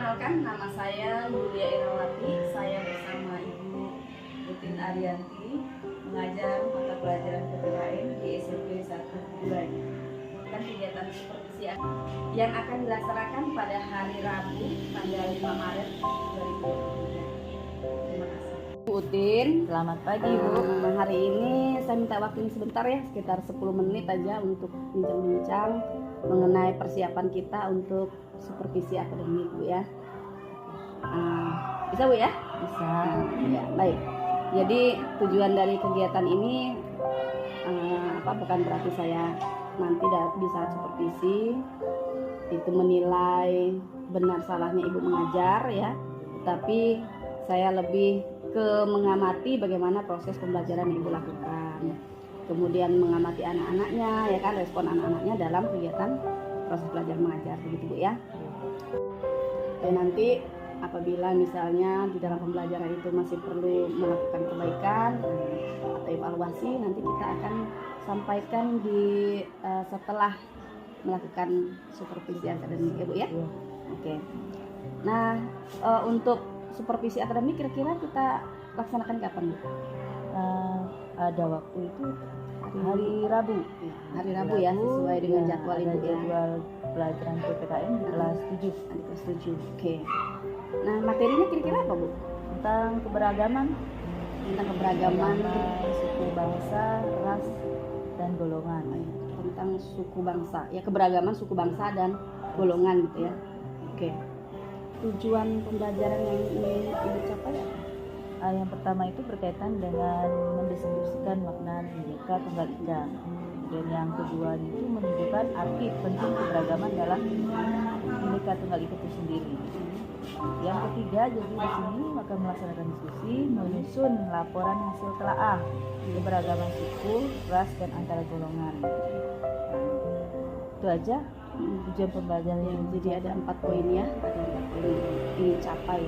Perkenalkan, nama saya Yulia Irawati. Saya bersama Ibu Rutin Arianti mengajar mata pelajaran PPKN di SMP 1 Bulan. Kegiatan supervisi yang akan dilaksanakan pada hari Rabu tanggal 5 Maret 2023. Terima kasih. Bu Utin, Selamat pagi, Bu. Hari ini saya minta waktu sebentar ya, sekitar 10 menit aja untuk bincang-bincang mengenai persiapan kita untuk supervisi akademik, Bu ya. Bisa, Bu ya? Bisa. Ya, baik. Jadi tujuan dari kegiatan ini bukan berarti saya nanti di saat supervisi itu menilai benar salahnya ibu mengajar ya, tetapi saya lebih ke mengamati bagaimana proses pembelajaran yang ibu lakukan, kemudian mengamati anak-anaknya ya kan, respon anak-anaknya dalam kegiatan proses belajar mengajar, begitu Bu ya. Dan nanti apabila misalnya di dalam pembelajaran itu masih perlu melakukan perbaikan atau evaluasi, nanti kita akan sampaikan setelah melakukan supervisi akademik ya Bu ya. Oke. Nah, untuk supervisi akademik kira-kira kita laksanakan kapan Bu? Ada waktu itu hari Rabu. Hari Rabu ya, sesuai dengan jadwal Ibu ya. Jadwal pelajaran PPKN di kelas 7. Di kelas 7. Oke. Nah, materinya kira-kira apa Bu? Tentang keberagaman, suku bangsa, ras, dan golongan. Tentang suku bangsa, ya keberagaman suku bangsa dan golongan gitu ya. Oke. Tujuan pembelajaran yang ingin Ibu capai apa? Yang pertama itu berkaitan dengan mendistribusikan makna Bhinneka Tunggal Ika. Dan yang kedua itu menunjukkan arti penting keberagaman dalam Bhinneka Tunggal Ika itu sendiri. Yang ketiga, jadi di sini akan melaksanakan diskusi, menyusun laporan hasil telaah keberagaman suku, ras, dan antara golongan. Itu aja tujuan pembelajaran yang jadi ada 4 poin ya, ada 4 poin yang ingin capai.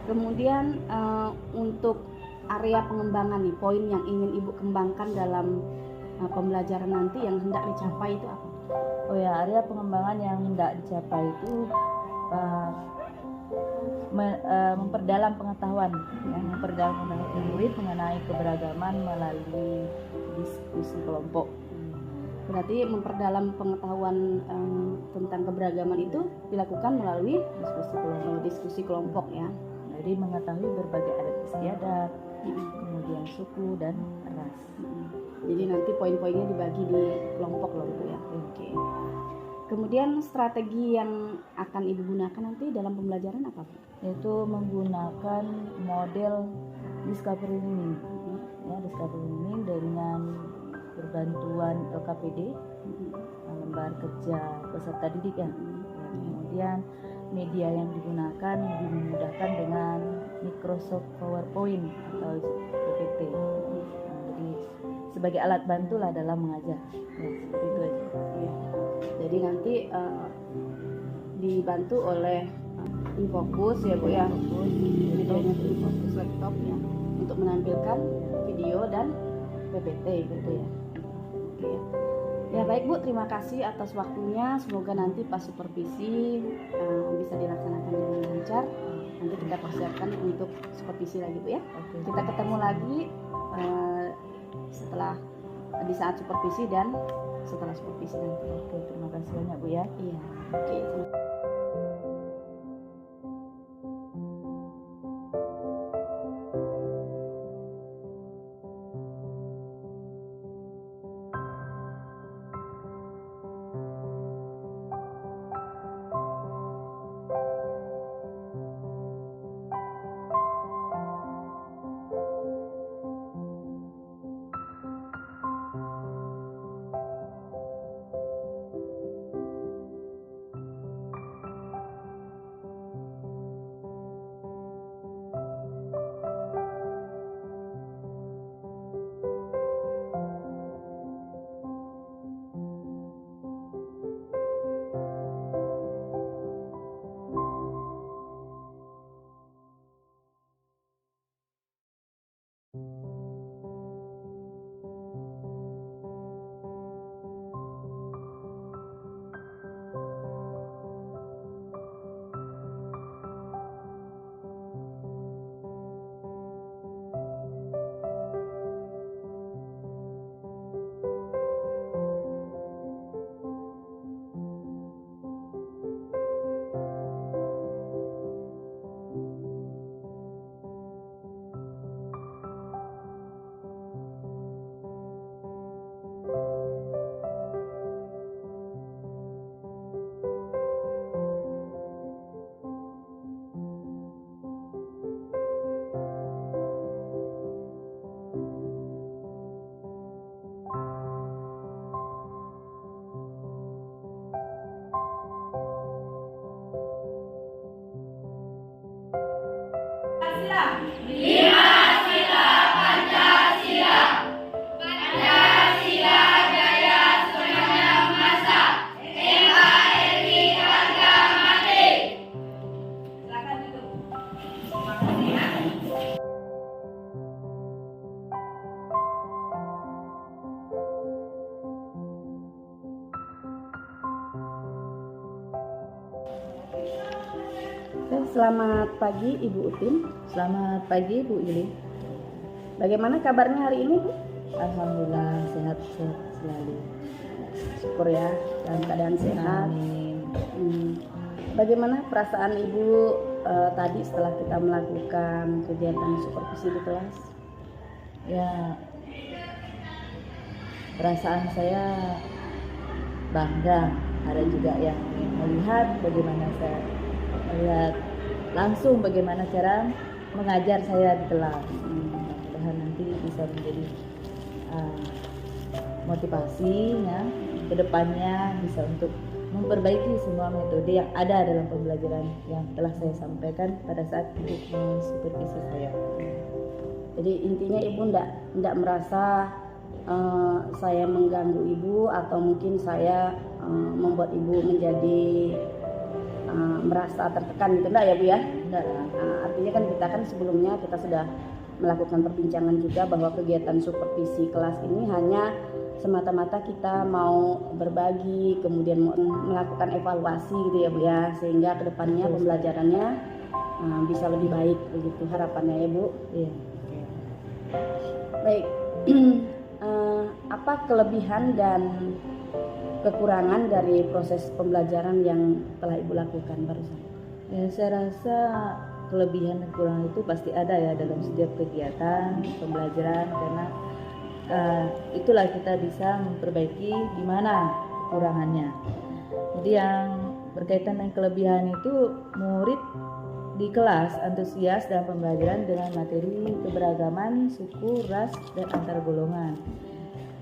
Kemudian untuk area pengembangan nih, poin yang ingin Ibu kembangkan dalam pembelajaran nanti yang hendak dicapai itu apa? Oh ya, area pengembangan yang hendak dicapai itu memperdalam pengetahuan murid mengenai keberagaman melalui diskusi kelompok. Berarti memperdalam pengetahuan tentang keberagaman itu dilakukan melalui diskusi kelompok ya. Jadi mengetahui berbagai adat istiadat, kemudian suku dan ras. Jadi nanti poin-poinnya dibagi di kelompok-kelompok ya. Oke. Kemudian strategi yang akan Ibu gunakan nanti dalam pembelajaran apa? Yaitu menggunakan model discovery learning. Ya, discovery learning dengan berbantuan LKPD, lembar kerja peserta didik ya. Kemudian media yang digunakan lebih memudahkan dengan Microsoft PowerPoint atau PPT. Jadi sebagai alat bantu lah dalam mengajar. Ya, seperti itu aja. Ya. Jadi nanti dibantu oleh Infocus ya Bu ya. Videonya itu Infocus laptop ya, untuk menampilkan video dan PPT gitu ya. Oke. Ya baik Bu, terima kasih atas waktunya. Semoga nanti pas supervisi bisa dilaksanakan dengan lancar. Nanti kita persiapkan untuk supervisi lagi Bu ya. Oke. Kita ketemu lagi setelah di saat supervisi dan setelah supervisi nanti. Oke, terima kasih banyak Bu ya. Iya. Oke. Selamat pagi Ibu Utin. Selamat pagi Bu Ili. Bagaimana kabarnya hari ini Bu? Alhamdulillah sehat selalu. Syukur ya, dalam keadaan sehat. Amin. Bagaimana perasaan Ibu tadi setelah kita melakukan kegiatan supervisi di kelas? Ya, perasaan saya bangga. Ada juga yang melihat bagaimana saya melihat langsung bagaimana cara mengajar saya di kelas. Mudah-mudahan nanti bisa menjadi motivasi ya ke depannya, bisa untuk memperbaiki semua metode yang ada dalam pembelajaran yang telah saya sampaikan pada saat Ibu supervisi saya. Jadi intinya Ibu enggak merasa saya mengganggu Ibu atau mungkin saya membuat Ibu menjadi merasa tertekan gitu, enggak ya Bu ya? Enggak lah. Artinya kan kita sebelumnya kita sudah melakukan perbincangan juga bahwa kegiatan supervisi kelas ini hanya semata-mata kita mau berbagi, kemudian melakukan evaluasi gitu ya Bu ya, sehingga kedepannya pembelajarannya bisa lebih baik begitu harapannya ya Bu. Iya. Baik. Apa kelebihan dan kekurangan dari proses pembelajaran yang telah Ibu lakukan barusan? Ya, saya rasa kelebihan dan kekurangan itu pasti ada ya dalam setiap kegiatan pembelajaran, karena itulah kita bisa memperbaiki di mana kekurangannya. Jadi yang berkaitan dengan kelebihan itu, murid di kelas antusias dalam pembelajaran dengan materi keberagaman suku, ras, dan antar golongan.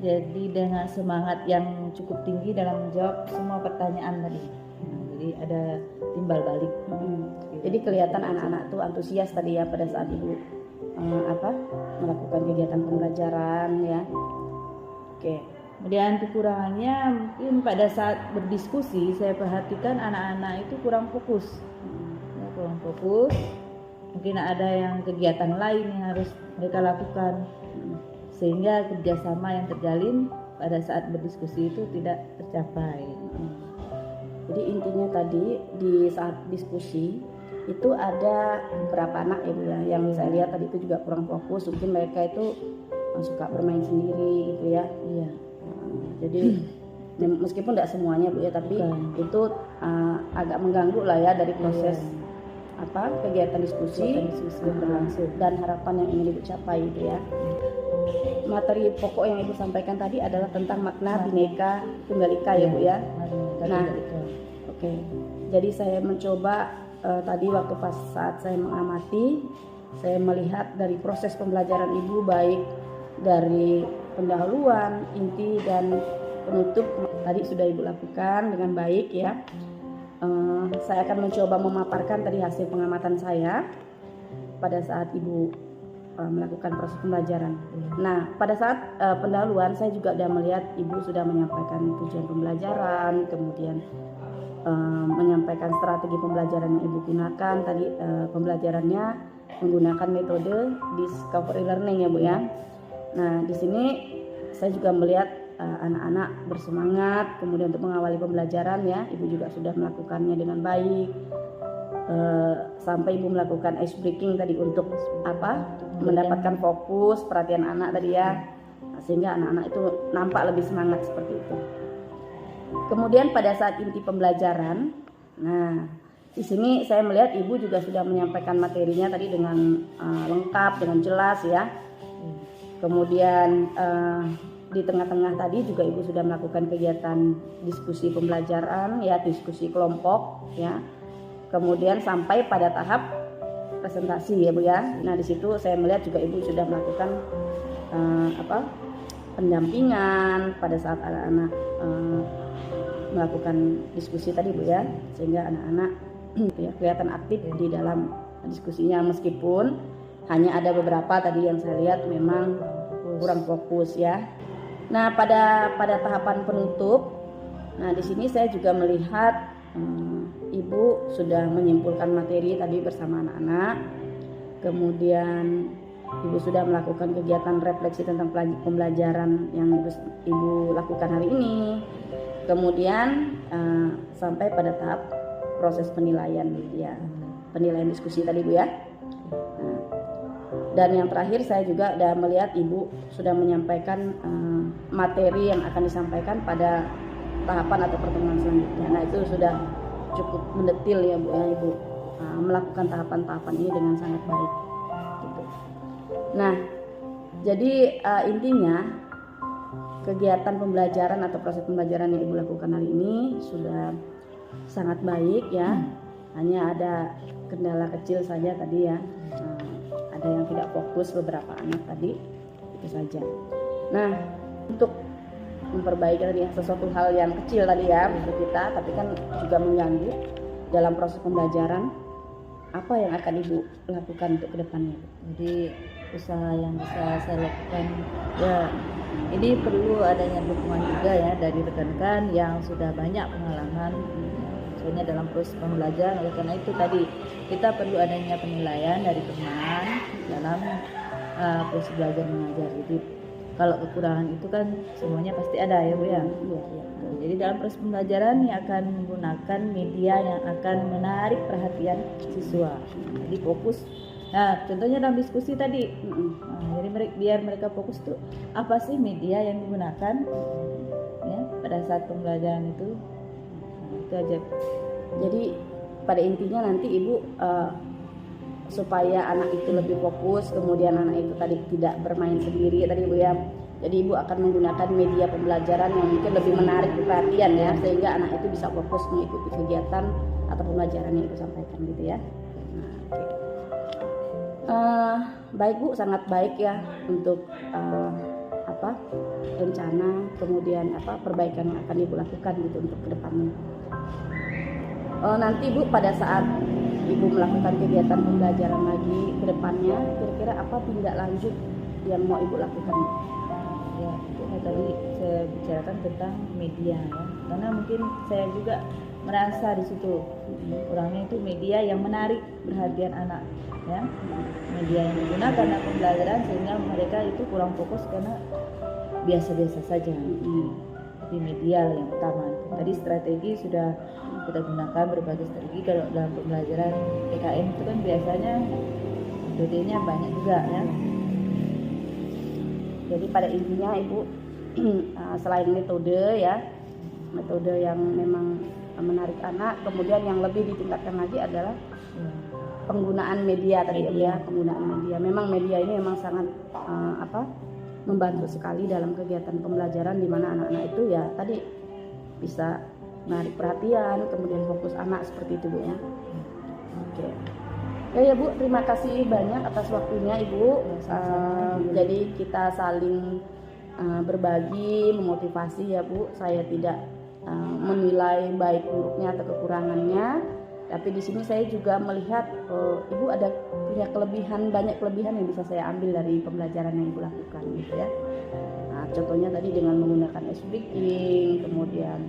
Jadi dengan semangat yang cukup tinggi dalam menjawab semua pertanyaan tadi. Jadi ada timbal balik. Jadi kelihatan anak-anak tuh antusias tadi ya pada saat Ibu melakukan kegiatan pembelajaran ya. Oke. Kemudian kekurangannya mungkin pada saat berdiskusi saya perhatikan anak-anak itu kurang fokus. Kurang fokus. Mungkin ada yang kegiatan lain yang harus mereka lakukan, sehingga kerjasama yang terjalin pada saat berdiskusi itu tidak tercapai. Jadi intinya tadi di saat diskusi itu ada beberapa anak ya Bu ya, yang saya lihat tadi itu juga kurang fokus, mungkin mereka itu suka bermain sendiri gitu ya. Iya. Jadi meskipun tidak semuanya Bu ya, tapi itu agak mengganggu lah ya dari proses kegiatan diskusi berlangsung dan harapan yang ingin Ibu capai gitu ya. Materi pokok yang Ibu sampaikan tadi adalah tentang makna Bhinneka Tunggal Ika ya Bu ya. Nah, oke. Jadi saya mencoba tadi waktu pas saat saya mengamati, saya melihat dari proses pembelajaran Ibu, baik dari pendahuluan, inti dan penutup tadi sudah Ibu lakukan dengan baik ya. Saya akan mencoba memaparkan tadi hasil pengamatan saya pada saat Ibu melakukan proses pembelajaran. Nah, pada saat pendahuluan saya juga sudah melihat Ibu sudah menyampaikan tujuan pembelajaran, kemudian menyampaikan strategi pembelajaran yang Ibu gunakan. Tadi pembelajarannya menggunakan metode discovery learning ya Bu ya. Nah, di sini saya juga melihat anak-anak bersemangat kemudian untuk mengawali pembelajaran ya. Ibu juga sudah melakukannya dengan baik. Sampai Ibu melakukan ice breaking tadi untuk mendapatkan fokus perhatian anak tadi ya, sehingga anak-anak itu nampak lebih semangat seperti itu. Kemudian pada saat inti pembelajaran, nah di sini saya melihat Ibu juga sudah menyampaikan materinya tadi dengan lengkap, dengan jelas ya. Kemudian di tengah-tengah tadi juga Ibu sudah melakukan kegiatan diskusi pembelajaran ya, diskusi kelompok ya. Kemudian sampai pada tahap presentasi ya Bu ya. Nah di situ saya melihat juga Ibu sudah melakukan pendampingan pada saat anak-anak melakukan diskusi tadi Bu ya, sehingga anak-anak ya kelihatan aktif di dalam diskusinya, meskipun hanya ada beberapa tadi yang saya lihat memang kurang fokus ya. Nah pada tahapan penutup, nah di sini saya juga melihat Ibu sudah menyimpulkan materi tadi bersama anak-anak. Kemudian Ibu sudah melakukan kegiatan refleksi tentang pembelajaran yang Ibu lakukan hari ini. Kemudian sampai pada tahap proses penilaian ya. penilaian diskusi tadi Bu ya. Nah, dan yang terakhir saya juga sudah melihat Ibu sudah menyampaikan materi yang akan disampaikan pada tahapan atau pertemuan selanjutnya. Nah itu sudah cukup mendetil ya Bu ya, Ibu melakukan tahapan-tahapan ini dengan sangat baik gitu. Nah jadi intinya kegiatan pembelajaran atau proses pembelajaran yang Ibu lakukan hari ini sudah sangat baik ya. Hanya ada kendala kecil saja tadi ya, ada yang tidak fokus beberapa anak tadi, itu saja. Nah untuk memperbaiki tadi sesuatu hal yang kecil tadi ya untuk kita, tapi kan juga mengganggu dalam proses pembelajaran, apa yang akan Ibu lakukan untuk kedepannya? Jadi usaha yang bisa saya lakukan ya, ini perlu adanya dukungan juga ya dari rekan-rekan yang sudah banyak pengalaman misalnya dalam proses pembelajaran. Oleh karena itu tadi kita perlu adanya penilaian dari teman dalam proses belajar mengajar. Jadi kalau kekurangan itu kan semuanya pasti ada ya Bu ya. Jadi dalam proses pembelajaran yang akan menggunakan media yang akan menarik perhatian siswa. Jadi fokus. Nah, contohnya dalam diskusi tadi. Jadi biar mereka fokus tuh apa sih media yang digunakan ya pada saat pembelajaran itu. Itu aja. Jadi pada intinya nanti Ibu supaya anak itu lebih fokus, kemudian anak itu tadi tidak bermain sendiri tadi Bu ya. Jadi Ibu akan menggunakan media pembelajaran yang mungkin lebih menarik perhatian ya, sehingga anak itu bisa fokus mengikuti kegiatan atau pembelajaran yang Ibu sampaikan gitu ya. Baik Bu, sangat baik ya untuk rencana kemudian perbaikan yang akan Ibu lakukan gitu untuk kedepannya. Nanti Bu pada saat Ibu melakukan kegiatan pembelajaran lagi ke depannya, kira-kira apa tindak lanjut yang mau Ibu lakukan? Ya, itu tadi saya bicarakan tentang media ya. Karena mungkin saya juga merasa di situ kurangnya itu media yang menarik perhatian anak ya. Media yang digunakan dalam pembelajaran sehingga mereka itu kurang fokus karena biasa-biasa saja. Tapi media yang utama. Tadi strategi sudah kita gunakan berbagai strategi. Kalau dalam pembelajaran PKM itu kan biasanya metodenya banyak juga ya. Jadi pada intinya Ibu selain metode yang memang menarik anak, kemudian yang lebih ditingkatkan lagi adalah penggunaan media tadi ya, penggunaan media. Memang media ini memang sangat membantu sekali dalam kegiatan pembelajaran di mana anak-anak itu ya tadi bisa menarik perhatian, kemudian fokus anak seperti itu Bu ya. Oke. Ya Bu, terima kasih banyak atas waktunya Ibu. Jadi kita saling berbagi, memotivasi ya Bu. Saya tidak menilai baik buruknya atau kekurangannya, tapi di sini saya juga melihat Ibu ada punya banyak kelebihan yang bisa saya ambil dari pembelajaran yang Ibu lakukan gitu ya. Nah, contohnya tadi dengan menggunakan speaking, kemudian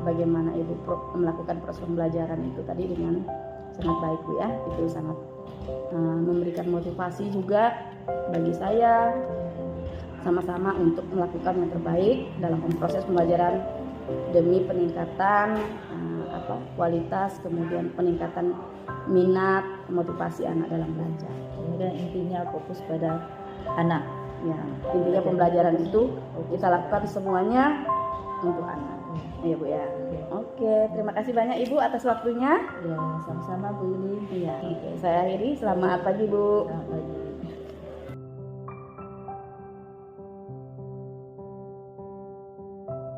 bagaimana Ibu melakukan proses pembelajaran itu tadi dengan sangat baik Bu ya. Itu sangat memberikan motivasi juga bagi saya sama-sama untuk melakukan yang terbaik dalam proses pembelajaran demi peningkatan kualitas, kemudian peningkatan minat, motivasi anak dalam belajar. Kemudian intinya fokus pada anak. Ya, intinya pembelajaran itu kita lakukan semuanya untuk anak. Iya Bu ya. Oke, terima kasih banyak Ibu atas waktunya. Ya, sama-sama Bu Yuli. Iya. Oke, saya akhiri. Selamat pagi Bu. Selamat pagi.